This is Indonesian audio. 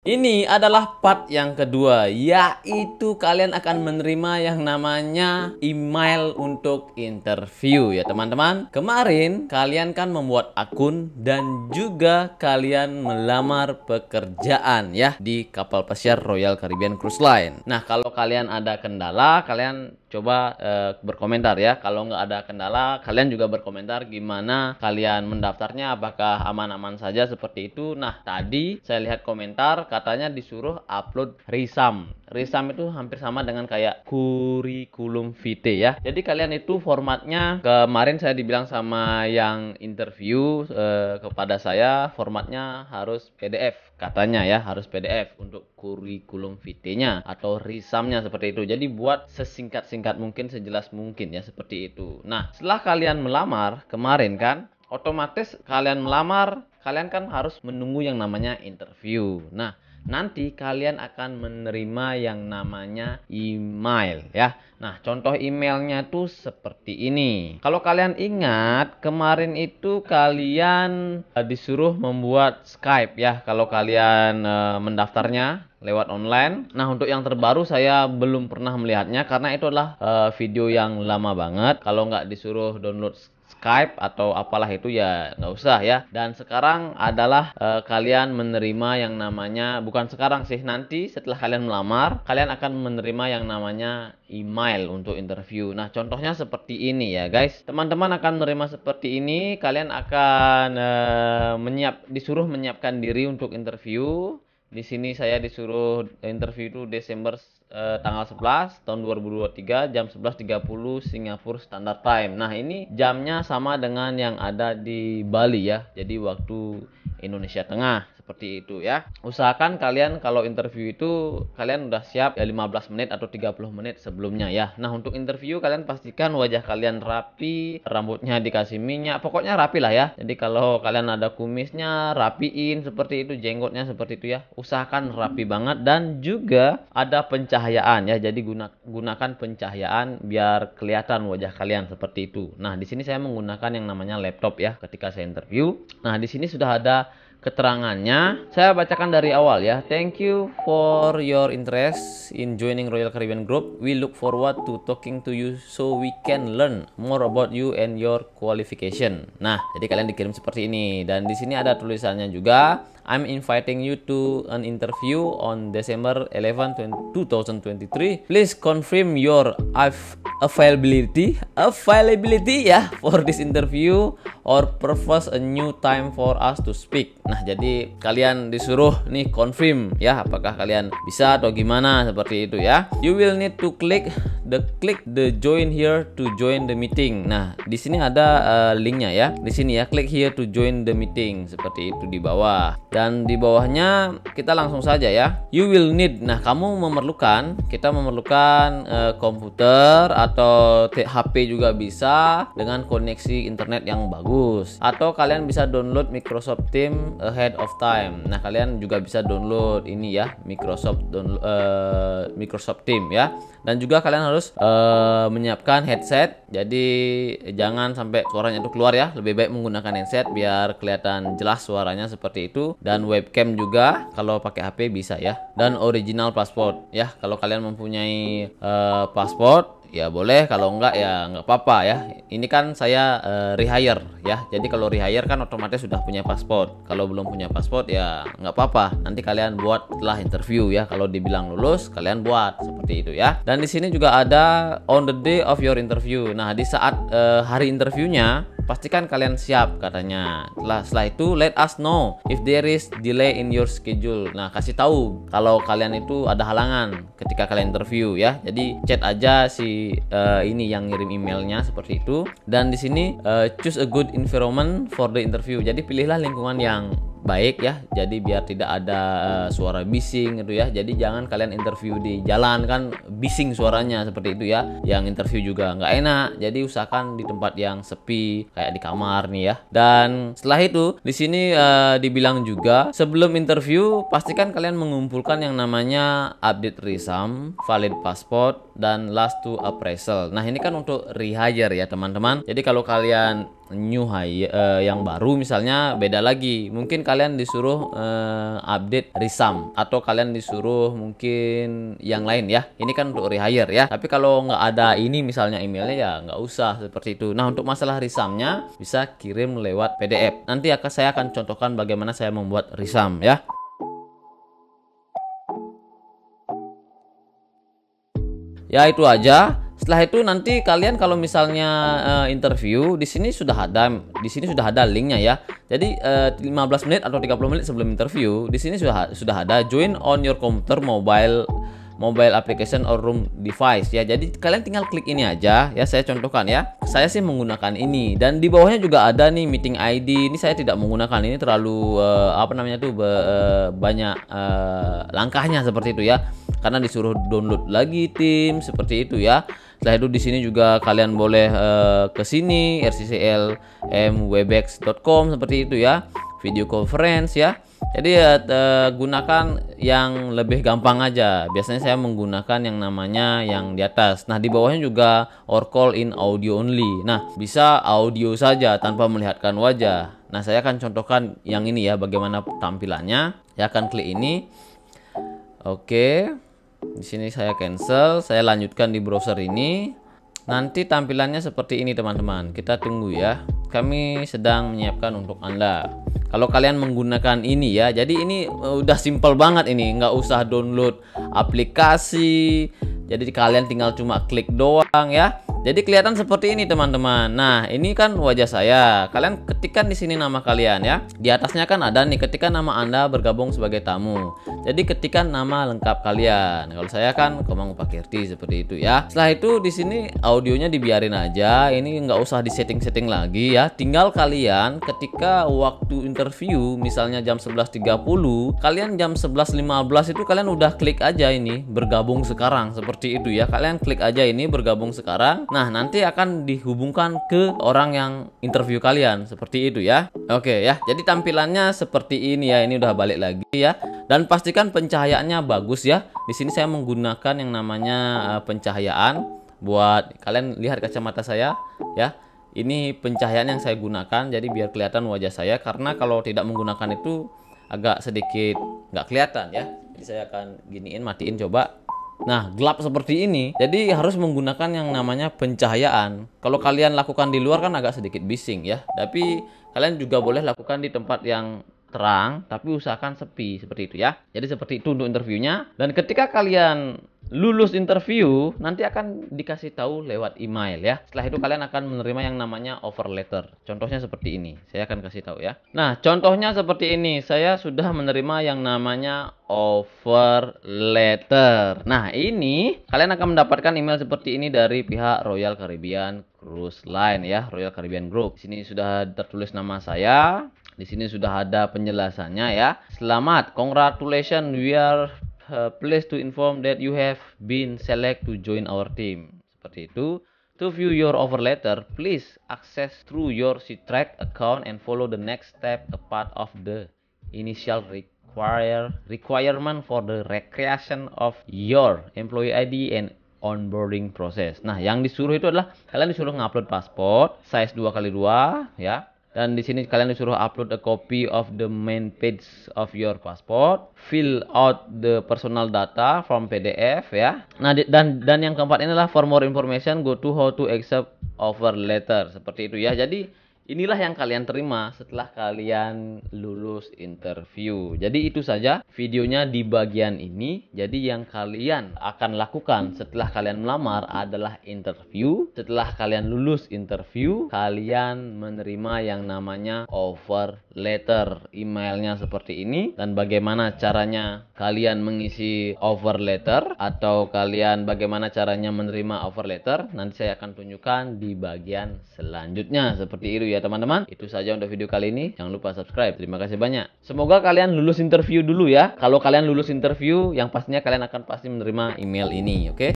Ini adalah part yang kedua, yaitu kalian akan menerima yang namanya email untuk interview ya teman-teman. Kemarin kalian kan membuat akun dan juga kalian melamar pekerjaan ya di kapal pesiar Royal Caribbean Cruise Line. Nah, kalau kalian ada kendala, kalian coba berkomentar ya. Kalau nggak ada kendala, kalian juga berkomentar gimana kalian mendaftarnya, apakah aman-aman saja seperti itu. Nah, tadi saya lihat komentar katanya disuruh upload risam. Risam itu hampir sama dengan kayak kurikulum vitae ya. Jadi kalian itu formatnya, kemarin saya dibilang sama yang interview kepada saya, formatnya harus PDF katanya ya, harus PDF untuk kurikulum vitae-nya atau risamnya seperti itu. Jadi buat sesingkat-singkat mungkin, sejelas mungkin ya, seperti itu. Nah, setelah kalian melamar kemarin kan, otomatis kalian melamar, kalian kan harus menunggu yang namanya interview. Nah, nanti kalian akan menerima yang namanya email ya. Nah, contoh emailnya tuh seperti ini. Kalau kalian ingat, kemarin itu kalian disuruh membuat Skype ya, kalau kalian mendaftarnya lewat online. Nah, untuk yang terbaru saya belum pernah melihatnya karena itu adalah video yang lama banget. Kalau nggak disuruh download Skype atau apalah itu ya nggak usah ya. Dan sekarang adalah kalian menerima yang namanya, bukan sekarang sih, nanti setelah kalian melamar kalian akan menerima yang namanya email untuk interview. Nah, contohnya seperti ini ya guys. Teman-teman akan menerima seperti ini. Kalian akan disuruh menyiapkan diri untuk interview. Di sini saya disuruh interview itu Desember tanggal 11 tahun 2023 jam 11.30 Singapore Standard Time. Nah, ini jamnya sama dengan yang ada di Bali ya. Jadi waktu Indonesia Tengah seperti itu ya. Usahakan kalian kalau interview itu kalian udah siap ya 15 menit atau 30 menit sebelumnya ya. Nah, untuk interview kalian pastikan wajah kalian rapi, rambutnya dikasih minyak, pokoknya rapi lah ya. Jadi kalau kalian ada kumisnya rapiin seperti itu, jenggotnya seperti itu ya. Usahakan rapi banget dan juga ada pencahayaan ya. Jadi gunakan pencahayaan biar kelihatan wajah kalian seperti itu. Nah, di sini saya menggunakan yang namanya laptop ya ketika saya interview. Nah, di sini sudah ada keterangannya. Saya bacakan dari awal ya. Thank you for your interest in joining Royal Caribbean Group. We look forward to talking to you so we can learn more about you and your qualification. Nah, jadi kalian dikirim seperti ini dan di sini ada tulisannya juga. I'm inviting you to an interview on December 11, 2023. Please confirm your availability ya for this interview or propose a new time for us to speak. Nah, jadi kalian disuruh nih confirm ya, apakah kalian bisa atau gimana seperti itu ya. You will need to click the join here to join the meeting. Nah, di sini ada linknya ya. Di sini ya, click here to join the meeting seperti itu di bawah. Dan di bawahnya kita langsung saja ya. You will need. Nah, kita memerlukan komputer atau HP juga bisa dengan koneksi internet yang bagus. Atau kalian bisa download Microsoft Teams ahead of time. Nah, kalian juga bisa download ini ya, Microsoft Teams ya. Dan juga kalian harus menyiapkan headset. Jadi jangan sampai suaranya itu keluar ya. Lebih baik menggunakan headset biar kelihatan jelas suaranya seperti itu. Dan webcam juga kalau pakai HP bisa ya. Dan original pasport ya. Kalau kalian mempunyai pasport ya boleh, kalau enggak ya enggak apa-apa ya. Ini kan saya rehire ya. Jadi kalau rehire kan otomatis sudah punya paspor. Kalau belum punya paspor ya enggak apa-apa. Nanti kalian buat setelah interview ya. Kalau dibilang lulus, kalian buat seperti itu ya. Dan di sini juga ada on the day of your interview. Nah, di saat hari interviewnya pastikan kalian siap katanya. Setelah itu let us know if there is delay in your schedule. Nah, kasih tahu kalau kalian itu ada halangan ketika kalian interview ya. Jadi chat aja si ini yang ngirim emailnya seperti itu. Dan di sini choose a good environment for the interview. Jadi pilihlah lingkungan yang baik ya, jadi biar tidak ada suara bising gitu ya. Jadi jangan kalian interview di jalan, kan bising suaranya seperti itu ya. Yang interview juga nggak enak. Jadi usahakan di tempat yang sepi kayak di kamar nih ya. Dan setelah itu di sini dibilang juga sebelum interview pastikan kalian mengumpulkan yang namanya update risam, valid passport, dan last to appraisal. Nah, ini kan untuk rehire ya teman-teman. Jadi kalau kalian yang baru misalnya beda lagi. Mungkin kalian disuruh update Risam, atau kalian disuruh mungkin yang lain ya. Ini kan untuk rehire ya. Tapi kalau nggak ada ini misalnya emailnya, ya nggak usah seperti itu. Nah, untuk masalah Risamnya bisa kirim lewat PDF. Nanti saya akan contohkan bagaimana saya membuat Risam ya. Ya, itu aja. Setelah itu nanti kalian kalau misalnya interview, di sini sudah ada linknya ya. Jadi 15 menit atau 30 menit sebelum interview, di sini sudah ada join on your computer, mobile application or room device ya. Jadi kalian tinggal klik ini aja ya. Saya contohkan ya. Saya sih menggunakan ini, dan di bawahnya juga ada nih meeting ID. Ini saya tidak menggunakan, ini terlalu banyak langkahnya seperti itu ya. Karena disuruh download lagi tim seperti itu ya. Setelah itu di sini juga kalian boleh ke sini rcclmwebex.com seperti itu ya. Video conference ya. Jadi ya gunakan yang lebih gampang aja. Biasanya saya menggunakan yang namanya yang di atas. Nah, di bawahnya juga or call in audio only. Nah, bisa audio saja tanpa melihatkan wajah. Nah, saya akan contohkan yang ini ya, bagaimana tampilannya. Saya akan klik ini. Oke. Di sini saya cancel, saya lanjutkan di browser ini. Nanti tampilannya seperti ini teman-teman. Kita tunggu ya. Kami sedang menyiapkan untuk Anda. Kalau kalian menggunakan ini ya, jadi ini udah simple banget ini, nggak usah download aplikasi. Jadi kalian tinggal cuma klik doang ya. Jadi kelihatan seperti ini teman-teman. Nah, ini kan wajah saya. Kalian ketikkan di sini nama kalian ya. Di atasnya kan ada nih, ketikkan nama Anda bergabung sebagai tamu. Jadi ketikkan nama lengkap kalian. Kalau saya kan Komang Upakirti seperti itu ya. Setelah itu di sini audionya dibiarin aja. Ini nggak usah disetting-setting lagi ya. Tinggal kalian ketika waktu interview misalnya jam 11.30, kalian jam 11.15 itu kalian udah klik aja ini bergabung sekarang seperti itu ya. Kalian klik aja ini bergabung sekarang. Nah, nanti akan dihubungkan ke orang yang interview kalian seperti itu ya. Oke ya. Jadi tampilannya seperti ini ya. Ini udah balik lagi ya. Dan pastikan pencahayaannya bagus ya. Di sini saya menggunakan yang namanya pencahayaan. Buat kalian lihat kacamata saya ya. Ini pencahayaan yang saya gunakan, jadi biar kelihatan wajah saya. Karena kalau tidak menggunakan itu agak sedikit nggak kelihatan ya. Jadi saya akan giniin, matiin coba. Nah, gelap seperti ini, jadi harus menggunakan yang namanya pencahayaan. Kalau kalian lakukan di luar kan agak sedikit bising ya. Tapi kalian juga boleh lakukan di tempat yang terang, tapi usahakan sepi seperti itu ya. Jadi seperti itu untuk interviewnya. Dan ketika kalian lulus interview, nanti akan dikasih tahu lewat email ya. Setelah itu kalian akan menerima yang namanya offer letter. Contohnya seperti ini. Saya akan kasih tahu ya. Nah, contohnya seperti ini. Saya sudah menerima yang namanya offer letter. Nah, ini kalian akan mendapatkan email seperti ini dari pihak Royal Caribbean Cruise Line ya, Royal Caribbean Group. Di sini sudah tertulis nama saya. Di sini sudah ada penjelasannya ya. Selamat, congratulations, we are pleased to inform that you have been selected to join our team. Seperti itu. To view your offer letter, please access through your Ctrack account and follow the next step, a part of the initial requirement for the recreation of your employee ID and onboarding process. Nah, yang disuruh itu adalah kalian disuruh ngupload paspor size 2x2 ya. Dan di sini kalian disuruh upload a copy of the main page of your passport, fill out the personal data from PDF ya. Nah, dan yang keempat ini adalah for more information go to how to accept offer letter seperti itu ya. Jadi inilah yang kalian terima setelah kalian lulus interview. Jadi itu saja videonya di bagian ini. Jadi yang kalian akan lakukan setelah kalian melamar adalah interview. Setelah kalian lulus interview, kalian menerima yang namanya offer letter. Emailnya seperti ini. Dan bagaimana caranya kalian mengisi offer letter, atau kalian bagaimana caranya menerima offer letter, nanti saya akan tunjukkan di bagian selanjutnya seperti itu ya teman-teman. Itu saja untuk video kali ini. Jangan lupa subscribe. Terima kasih banyak. Semoga kalian lulus interview dulu ya. Kalau kalian lulus interview, yang pastinya kalian akan pasti menerima email ini, oke?